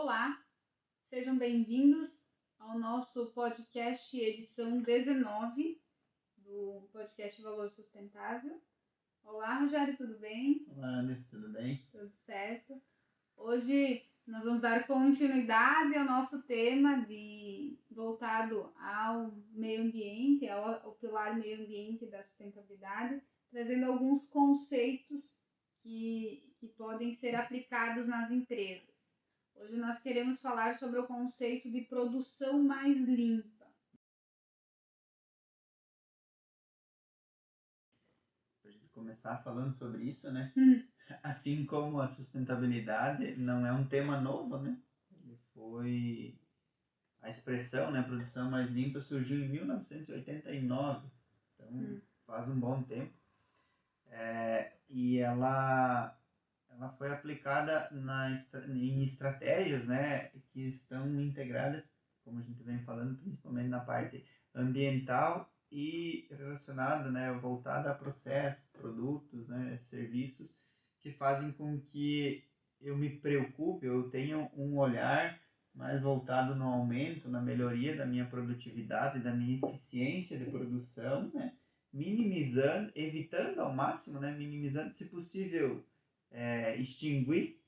Olá, sejam bem-vindos ao nosso podcast edição 19 do podcast Valor Sustentável. Olá, Rogério, tudo bem? Olá, Ana, tudo bem? Tudo certo. Hoje nós vamos dar continuidade ao nosso tema voltado ao meio ambiente, ao pilar meio ambiente da sustentabilidade, trazendo alguns conceitos que podem ser aplicados nas empresas. Hoje nós queremos falar sobre o conceito de produção mais limpa. Para a gente começar falando sobre isso, né? Assim como a sustentabilidade não é um tema novo, né? A expressão, né, produção mais limpa surgiu em 1989, então faz um bom tempo. E ela foi aplicada em estratégias, né, que estão integradas, como a gente vem falando, principalmente na parte ambiental e relacionada, né, voltada a processos, produtos, né, serviços que fazem com que eu me preocupe, eu tenha um olhar mais voltado no aumento, na melhoria da minha produtividade, da minha eficiência de produção, né, minimizando, evitando ao máximo, né, minimizando, se possível, extinguir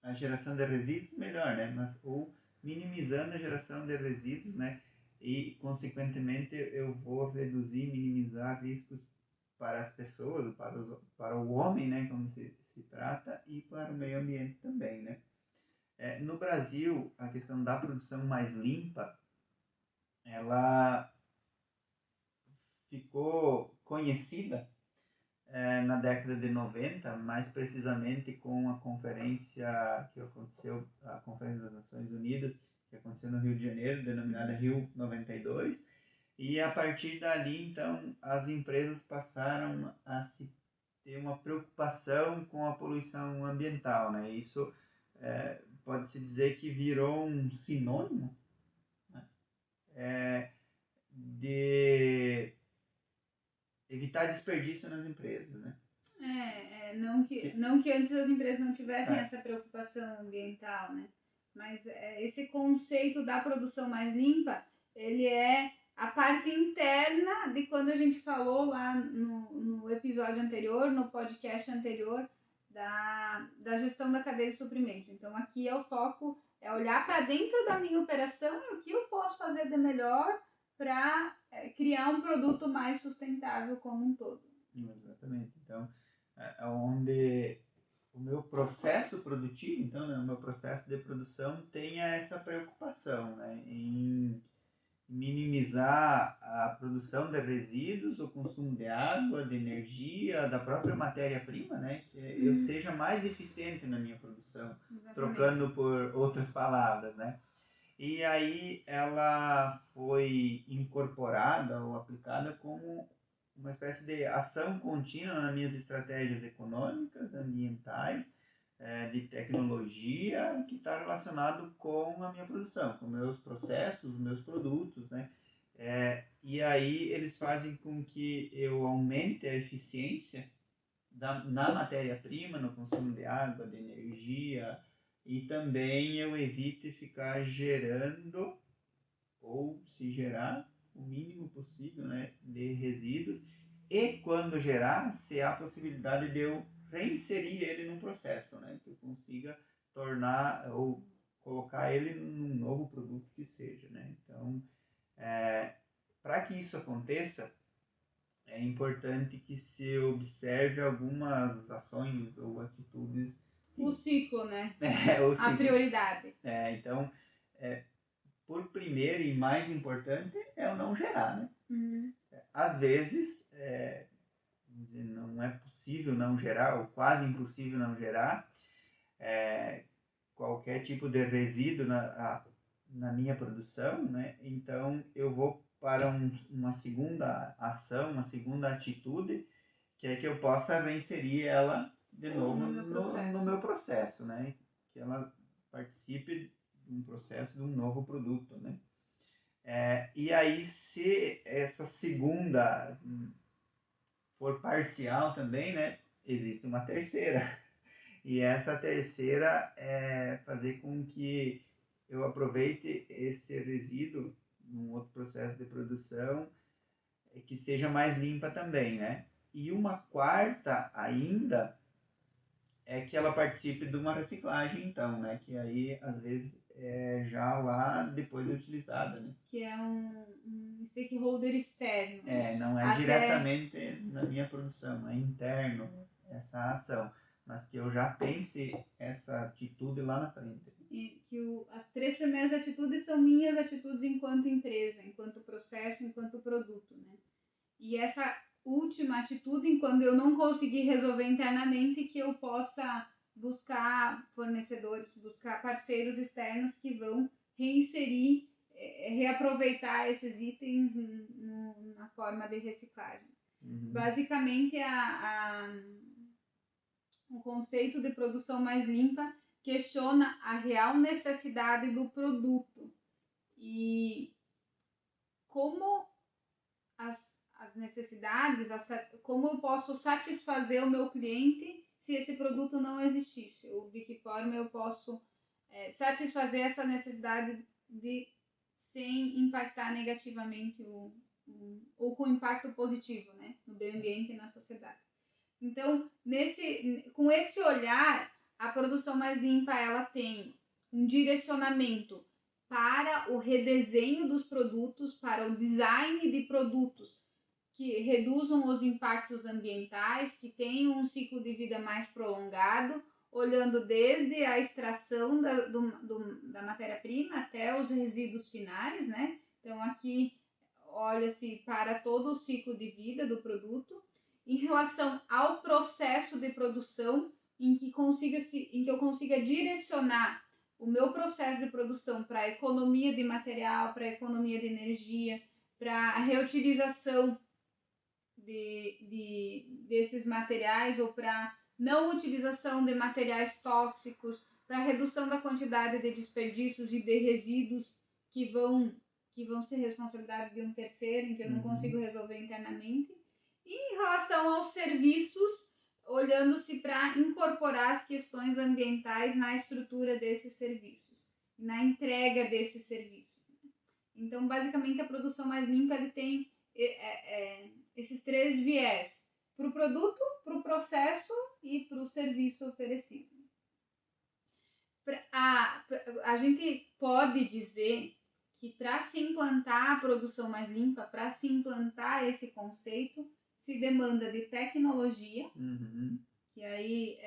a geração de resíduos, melhor, né? Ou minimizando a geração de resíduos, né? E, consequentemente, eu vou reduzir, minimizar riscos para as pessoas, para o homem, né? Como se trata, e para o meio ambiente também, né? No Brasil, a questão da produção mais limpa, ela ficou conhecida na década de 90, mais precisamente com a conferência que aconteceu, a Conferência das Nações Unidas, que aconteceu no Rio de Janeiro, denominada Rio 92, e a partir dali, então, as empresas passaram a ter uma preocupação com a poluição ambiental, né? Isso pode-se dizer que virou um sinônimo, né? De evitar desperdício nas empresas, né? Não que antes as empresas não tivessem essa preocupação ambiental, né? Mas esse conceito da produção mais limpa, ele é a parte interna de quando a gente falou lá no episódio anterior, no podcast anterior, da gestão da cadeia de suprimentos. Então aqui o foco é olhar para dentro da minha operação e o que eu posso fazer de melhor para criar um produto mais sustentável como um todo. Exatamente. Então, é onde o meu processo produtivo, então, né, o meu processo de produção tenha essa preocupação, né, em minimizar a produção de resíduos, o consumo de água, de energia, da própria matéria-prima, né, que eu seja mais eficiente na minha produção, trocando por outras palavras, né. E aí ela foi incorporada ou aplicada como uma espécie de ação contínua nas minhas estratégias econômicas, ambientais, de tecnologia, que está relacionado com a minha produção, com meus processos, meus produtos, né? E aí eles fazem com que eu aumente a eficiência na matéria-prima, no consumo de água, de energia, e também eu evite ficar gerando, ou se gerar, o mínimo possível, né, de resíduos, e quando gerar, se há a possibilidade de eu reinserir ele num processo, né, que eu consiga tornar ou colocar ele num novo produto que seja, né. Então, para que isso aconteça, é importante que se observe algumas ações ou atitudes. O ciclo, né? O ciclo. A prioridade. Então, por primeiro e mais importante é o não gerar, né? Às vezes, não é possível não gerar, ou quase impossível não gerar, qualquer tipo de resíduo na minha produção, né? Então, eu vou para uma segunda ação, uma segunda atitude, que é que eu possa reinserir ela de novo no meu processo, né? Que ela participe de um processo de um novo produto, né? E aí, se essa segunda for parcial também, né? Existe uma terceira. E essa terceira é fazer com que eu aproveite esse resíduo num outro processo de produção que seja mais limpa também, né? E uma quarta ainda é que ela participe de uma reciclagem, então, né? Que aí, às vezes, é já lá depois de utilizada, né? Que é um stakeholder externo. Não é diretamente na minha produção, é interno essa ação, mas que eu já pense essa atitude lá na frente. E que as 3 primeiras atitudes são minhas atitudes enquanto empresa, enquanto processo, enquanto produto, né? E essa última atitude, quando eu não conseguir resolver internamente, que eu possa buscar fornecedores, buscar parceiros externos que vão reinserir, reaproveitar esses itens na forma de reciclagem. Basicamente, o conceito de produção mais limpa questiona a real necessidade do produto e como as necessidades, como eu posso satisfazer o meu cliente se esse produto não existisse, ou de que forma eu posso satisfazer essa necessidade sem impactar negativamente ou com impacto positivo, né, no meio ambiente e na sociedade. Então, com esse olhar, a produção mais limpa ela tem um direcionamento para o redesenho dos produtos, para o design de produtos que reduzam os impactos ambientais, que tenham um ciclo de vida mais prolongado, olhando desde a extração da matéria-prima até os resíduos finais, né? Então, aqui olha-se para todo o ciclo de vida do produto. Em relação ao processo de produção, em que eu consiga direcionar o meu processo de produção para a economia de material, para a economia de energia, para a reutilização desses materiais ou para não utilização de materiais tóxicos, para a redução da quantidade de desperdícios e de resíduos que vão ser responsabilidade de um terceiro, em que eu não consigo resolver internamente. E em relação aos serviços, olhando-se para incorporar as questões ambientais na estrutura desses serviços, na entrega desses serviços. Então, basicamente, a produção mais limpa ele tem esses 3 viés: para o produto, para o processo e para o serviço oferecido. A gente pode dizer que para se implantar a produção mais limpa, para se implantar esse conceito, se demanda de tecnologia, que aí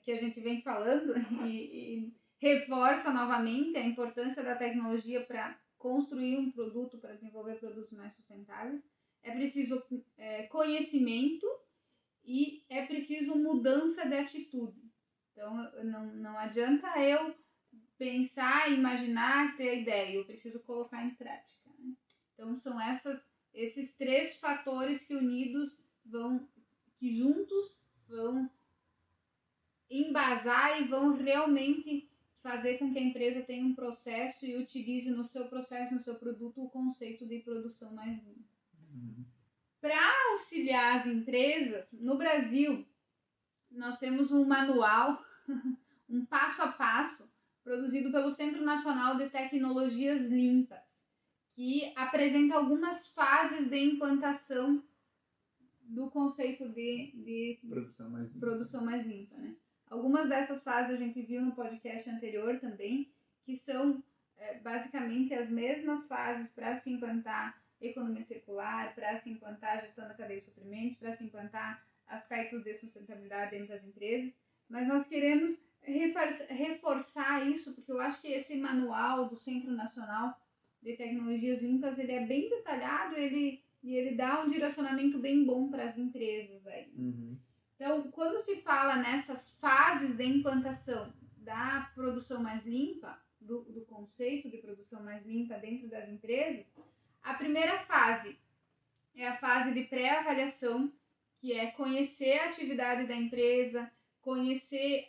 que a gente vem falando e reforça novamente a importância da tecnologia para construir um produto, para desenvolver produtos mais sustentáveis. É preciso conhecimento e é preciso mudança de atitude. Então, não adianta eu pensar, imaginar, ter a ideia, eu preciso colocar em prática, né? Então, são esses 3 fatores que que juntos vão embasar e vão realmente fazer com que a empresa tenha um processo e utilize no seu processo, no seu produto, o conceito de produção mais limpa. Para auxiliar as empresas, no Brasil, nós temos um manual, um passo a passo, produzido pelo Centro Nacional de Tecnologias Limpas, que apresenta algumas fases de implantação do conceito de produção mais limpa, né? Algumas dessas fases a gente viu no podcast anterior também, que são basicamente as mesmas fases para se implantar economia circular, para se implantar a gestão da cadeia de suprimentos, para se implantar aspectos de sustentabilidade dentro das empresas, mas nós queremos reforçar isso, porque eu acho que esse manual do Centro Nacional de Tecnologias Limpas, ele é bem detalhado, e ele dá um direcionamento bem bom para as empresas aí. Então, quando se fala nessas fases de implantação da produção mais limpa, do conceito de produção mais limpa dentro das empresas, a primeira fase é a fase de pré-avaliação, que é conhecer a atividade da empresa, conhecer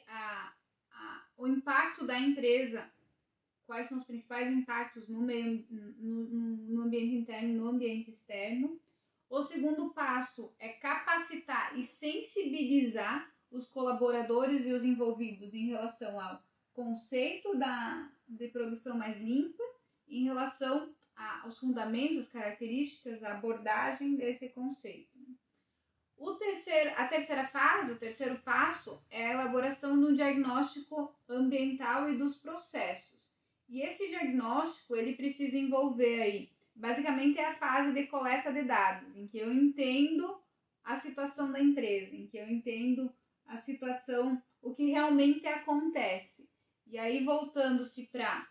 o impacto da empresa, quais são os principais impactos no ambiente interno e no ambiente externo. O segundo passo é capacitar e sensibilizar os colaboradores e os envolvidos em relação ao conceito de produção mais limpa em relação aos fundamentos, as características, a abordagem desse conceito. A terceira fase, o terceiro passo, é a elaboração do diagnóstico ambiental e dos processos. E esse diagnóstico, ele precisa envolver aí, basicamente é a fase de coleta de dados, em que eu entendo a situação da empresa, em que eu entendo a situação, o que realmente acontece. E aí, voltando-se para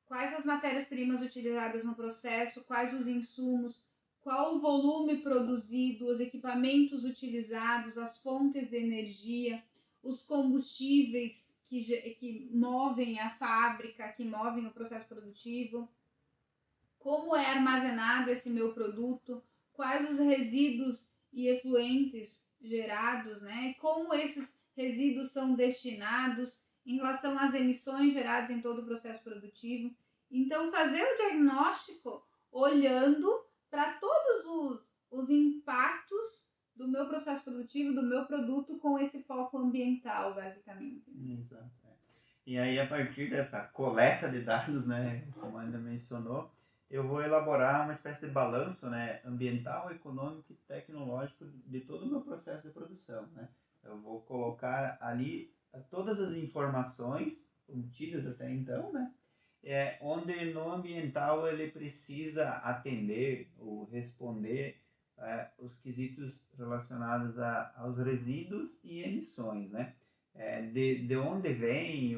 quais as matérias-primas utilizadas no processo, quais os insumos, qual o volume produzido, os equipamentos utilizados, as fontes de energia, os combustíveis que movem a fábrica, que movem o processo produtivo, como é armazenado esse meu produto, quais os resíduos e efluentes gerados, né? Como esses resíduos são destinados em relação às emissões geradas em todo o processo produtivo. Então, fazer o diagnóstico olhando para todos os impactos do meu processo produtivo, do meu produto, com esse foco ambiental, basicamente. Exato. E aí, a partir dessa coleta de dados, né, como ainda mencionou, eu vou elaborar uma espécie de balanço, né, ambiental, econômico e tecnológico de todo o meu processo de produção, né? Eu vou colocar ali todas as informações obtidas até então, né? Onde no ambiental ele precisa atender ou responder os quesitos relacionados aos resíduos e emissões, né? De onde vem,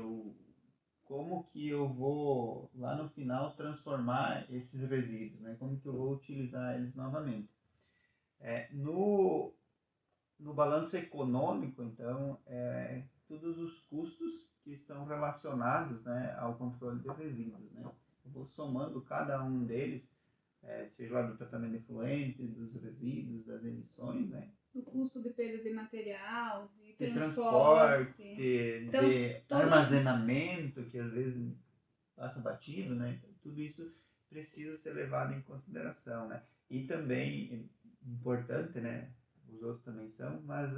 como que eu vou lá no final transformar esses resíduos, né? Como que eu vou utilizar eles novamente. No balanço econômico, então, todos os custos que estão relacionados, né, ao controle de resíduos, né? Eu vou somando cada um deles, seja lá do tratamento de efluente, dos resíduos, das emissões, né? Do custo de perda de material, de transporte, então, de armazenamento, que às vezes passa batido, né? Então, tudo isso precisa ser levado em consideração, né? E também, importante, né? Os outros também são, mas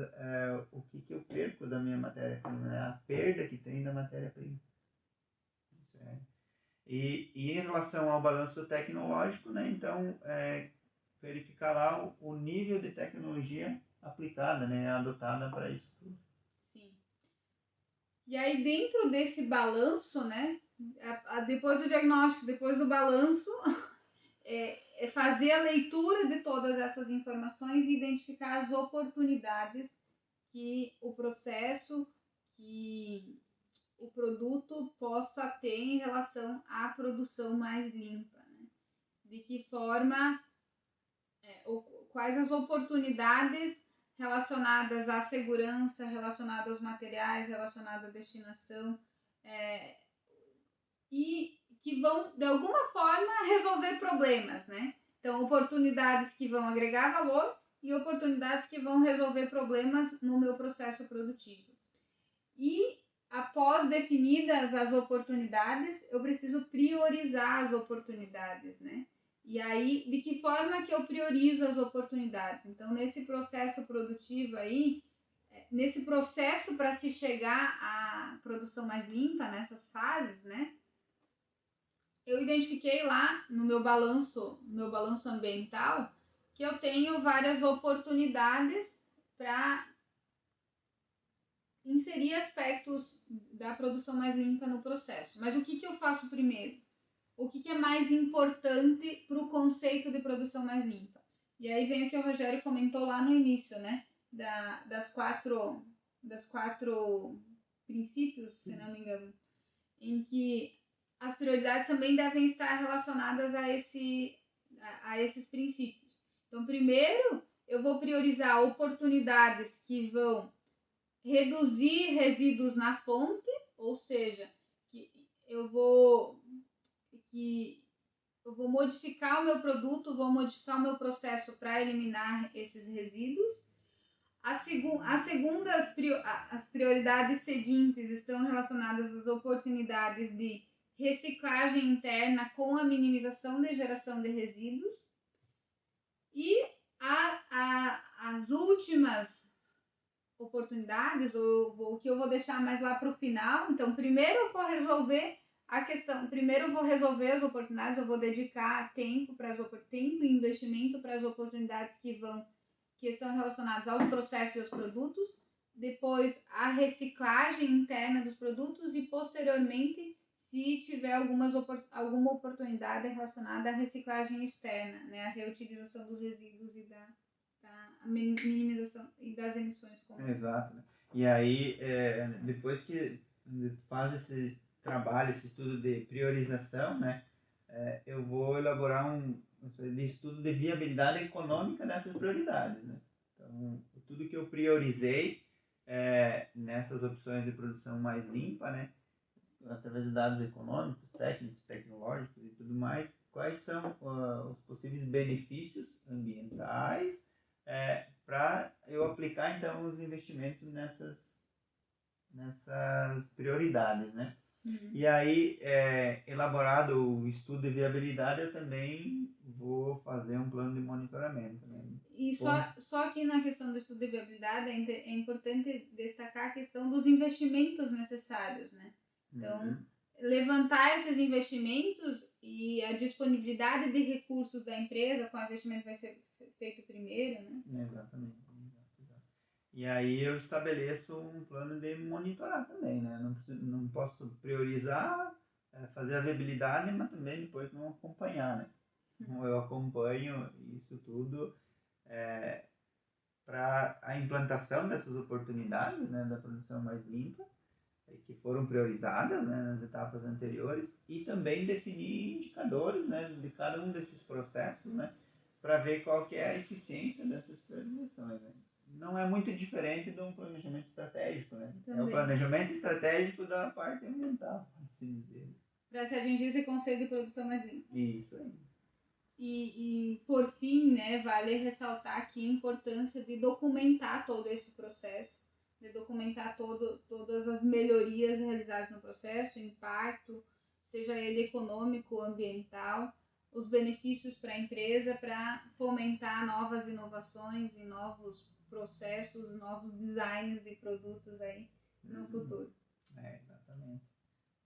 o que eu perco da minha matéria-prima, né? A perda que tem da matéria-prima. E em relação ao balanço tecnológico, né? Então, verificar lá o nível de tecnologia aplicada, né? Adotada para isso tudo. Sim. E aí, dentro desse balanço, né? Depois do diagnóstico, depois do balanço, fazer a leitura de todas essas informações e identificar as oportunidades que o processo, que o produto possa ter em relação à produção mais limpa, né? De que forma, quais as oportunidades relacionadas à segurança, relacionadas aos materiais, relacionadas à destinação, e que vão, de alguma forma, resolver problemas, né? Então, oportunidades que vão agregar valor e oportunidades que vão resolver problemas no meu processo produtivo. E, após definidas as oportunidades, eu preciso priorizar as oportunidades, né? E aí, de que forma que eu priorizo as oportunidades? Então, nesse processo produtivo aí, nesse processo para se chegar à produção mais limpa, nessas fases, né? Eu identifiquei lá no meu balanço ambiental, que eu tenho várias oportunidades para inserir aspectos da produção mais limpa no processo. Mas o que eu faço primeiro? O que é mais importante para o conceito de produção mais limpa? E aí vem o que o Rogério comentou lá no início, né? Das quatro princípios, se não me engano, em que as prioridades também devem estar relacionadas a esses princípios. Então, primeiro, eu vou priorizar oportunidades que vão reduzir resíduos na fonte, ou seja, que eu vou modificar o meu produto, vou modificar o meu processo para eliminar esses resíduos. As prioridades seguintes estão relacionadas às oportunidades de reciclagem interna com a minimização da geração de resíduos. E as últimas oportunidades, ou o que eu vou deixar mais lá para o final. Então, primeiro eu vou resolver a questão, primeiro eu vou resolver as oportunidades, eu vou dedicar tempo e investimento para as oportunidades que estão relacionadas aos processos e aos produtos, depois a reciclagem interna dos produtos e posteriormente, se tiver alguma oportunidade relacionada à reciclagem externa, né, a reutilização dos resíduos e da minimização e das emissões. Exato. Né? E aí, depois que faz esse trabalho, esse estudo de priorização, né, eu vou elaborar um estudo de viabilidade econômica dessas prioridades. Né? Então, tudo que eu priorizei nessas opções de produção mais limpa, né, através de dados econômicos, técnicos, tecnológicos e tudo mais, quais são os possíveis benefícios ambientais para eu aplicar então os investimentos nessas prioridades, né? Uhum. E aí, elaborado o estudo de viabilidade, eu também vou fazer um plano de monitoramento, né? E só que na questão do estudo de viabilidade é importante destacar a questão dos investimentos necessários, né? Então, levantar esses investimentos e a disponibilidade de recursos da empresa, qual investimento vai ser feito primeiro, né? Exatamente. E aí eu estabeleço um plano de monitorar também, né? Não posso priorizar, fazer a viabilidade, mas também depois não acompanhar, né? Então, eu acompanho isso tudo para a implantação dessas oportunidades, né, da produção mais limpa, que foram priorizadas, né, nas etapas anteriores, e também definir indicadores, né, de cada um desses processos, né, para ver qual que é a eficiência dessas priorizações. Né? Não é muito diferente de um planejamento estratégico, né? Também. É o planejamento estratégico da parte ambiental, pode-se dizer. Para se atingir esse conceito de produção mais limpa. Isso aí. E por fim, né, vale ressaltar aqui a importância de documentar todo esse processo, de documentar todas as melhorias realizadas no processo, o impacto, seja ele econômico ou ambiental, os benefícios para a empresa, para fomentar novas inovações e novos processos, novos designs de produtos aí no futuro. Exatamente.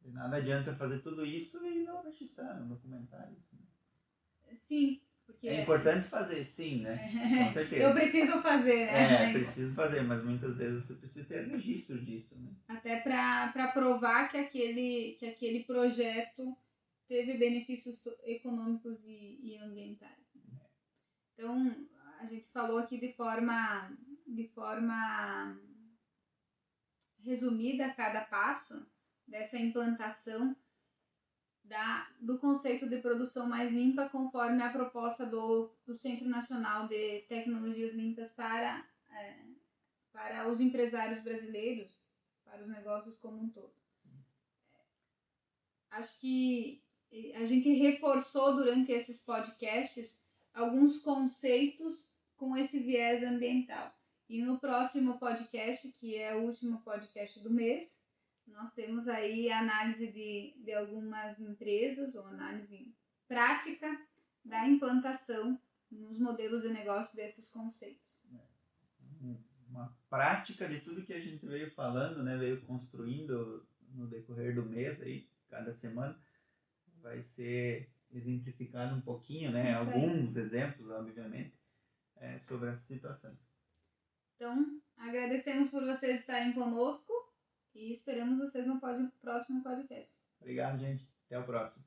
De nada adianta fazer tudo isso e não registrar, não documentar isso. Né? Sim. Porque é importante fazer, sim, né? Com certeza. Eu preciso fazer, né? Preciso fazer, mas muitas vezes você precisa ter registro disso, né? Até para provar que aquele projeto teve benefícios econômicos e ambientais. Então, a gente falou aqui de forma resumida cada passo dessa implantação do conceito de produção mais limpa, conforme a proposta do Centro Nacional de Tecnologias Limpas para os empresários brasileiros, para os negócios como um todo. Acho que a gente reforçou durante esses podcasts alguns conceitos com esse viés ambiental. E no próximo podcast, que é o último podcast do mês, nós temos aí a análise de algumas empresas, ou análise prática da implantação nos modelos de negócio desses conceitos. Uma prática de tudo que a gente veio falando, né, veio construindo no decorrer do mês, aí, cada semana, vai ser exemplificado um pouquinho, né, alguns exemplos, obviamente, sobre essas situações. Então, agradecemos por vocês estarem conosco e esperamos vocês no próximo podcast. Obrigado, gente. Até o próximo.